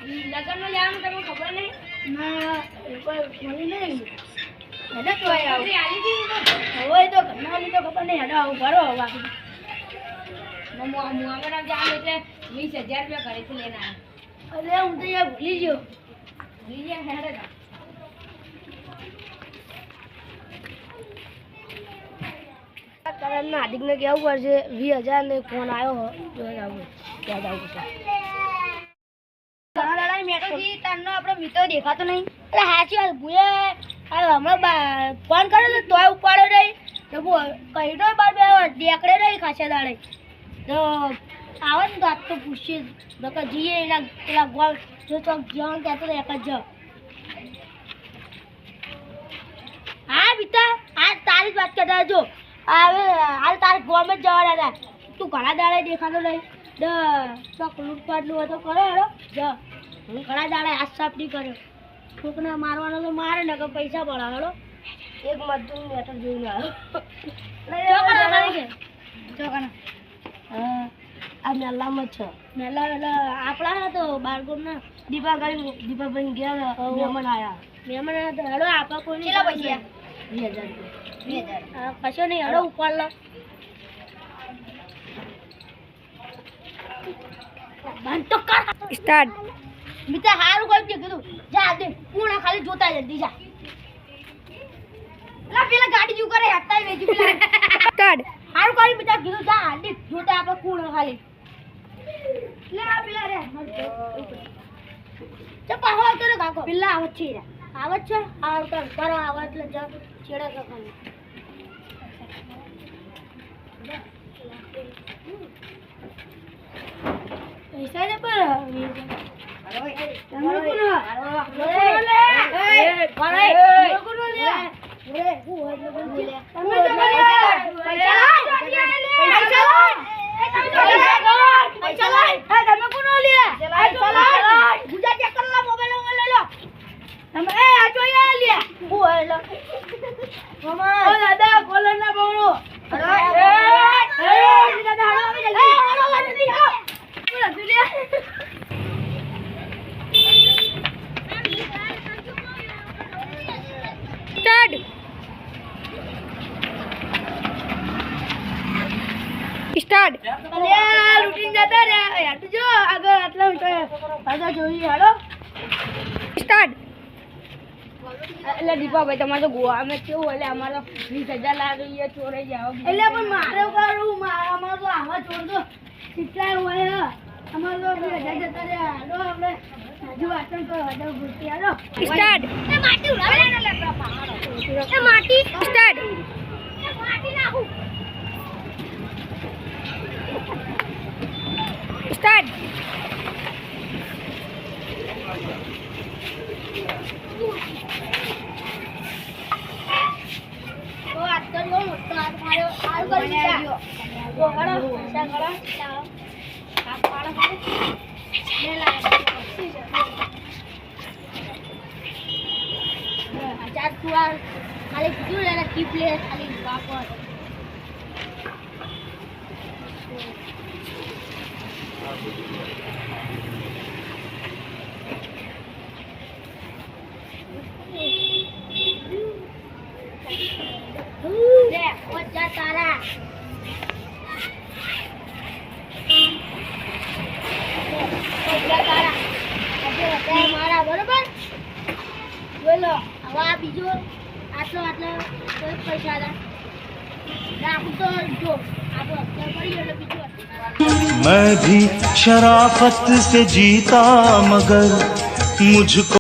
લગનમાં જવાનું તમને ખબર નહીં? ના એ કોઈ મળી નહીં. હેડો તો આવું આલી દીધું હોય તો ઘરના તો ખબર નહીં. હેડો આવું ભરો બાકી મુઆમરા જવાનું એટલે 20,000 રૂપિયા ઘરેથી લઈને આવ્યા. અરે હું તો યાર ભૂલી ગયો. ભૂલી ગયા હેડે તા. કરણના હાર્દિકને કહેવું પડશે 20,000 ને ફોન આવ્યો યાદ આવું તનો આપણો મિત્ર દેખાતો નહીં. એટલે સાચી વાત ભૂએ હમણાં ફોન કર્યો તો તોય ઉપાડ્યો નહીં. તો કહી દો બાર બે દેકડે નહીં ખાસા દાડે તો આવે ને તો આજ તો પૂછીએ નકર જઈએ એના પેલા ગોળ જો ચોક જવાનું કહેતો તો એક જ જાઓ. હા પિતા આ તારી જ વાત કરતા જો હવે હાલ તારે ગોમ જ જવાના હતા. તું ઘણા દાડે દેખાતો નહીં. ચોક લૂંટપાટલું હોય તો કરો હેડો જા. હું ઘણા દાડે હાથ સાફ નહીં કર્યો. છોકને મારવાનો તો મારે ને પૈસા મળે હેડો. એક મજદૂર મેટર જોઈને આવ્યો. આ મેલામાં જ છે. મેલા આપણા તો બાળકોના દીપાભાઈ ગયા મહેમાન આવ્યા. મહેમાન આવ્યા તો હેડો આપા કોઈ પૈસા 20,000 રૂપિયા. કશો નહીં હેડો ઉપાડ લો. સ્ટાર્ટ મિત્ર હારું કોઈ કીધું જા દે પૂણા ખાલી જોતા જલ્દી જા. પેલા ગાડી જુ કરે હટાઈ વેચી પેલા સ્ટાર્ટ હારું કરી મિત્ર કીધું જા હાલી જોતા આપણે પૂણા ખાલી લે આ પેલા રે ચપા હો તો કાકો પેલા આવત છે રે આવત છે આવત કરો આવત એટલે જા છેડા તો ખાલી પૈસા ને પર સ્ટાર્ટ લૂટીને જતા રે યાર જો આગળ આટલા પાછા જોઈ હાલો સ્ટાર્ટ. એટલે દીપાભાઈ તમારે તો ગોવામાં કેવું એટલે અમારે 20,000 લાવીએ ચોરાઈ જાવ. એટલે પણ મારે કરું અમારે તો આવા ચોર તો કેટલાય હોય. અમારે તો 20,000 જતા રે હાલો આપણે હજુ વાસણ તો હજુ ભૂતી હાલો સ્ટાર્ટ. એ માટી ઉડાવે ને એ માટી સ્ટાર્ટ. એ માટી નાખું સ્ટાર્ટ. તો આ તો બહુ મોટો હાથ માર્યો હાલ કરી ગયો તો હળો પૈસા કરો ચાલો હાથ પાડો લે લાગે ચાર કુવાર ખાલી કીધું ને ટીપ લે ખાલી બાપર તારા મારા બરોબર બોલો હવે આ બીજો આટલો પૈસા રાખું તો જો આપણે અત્યારે કરી એટલે બીજું मैं भी शराफत से जीता मगर मुझको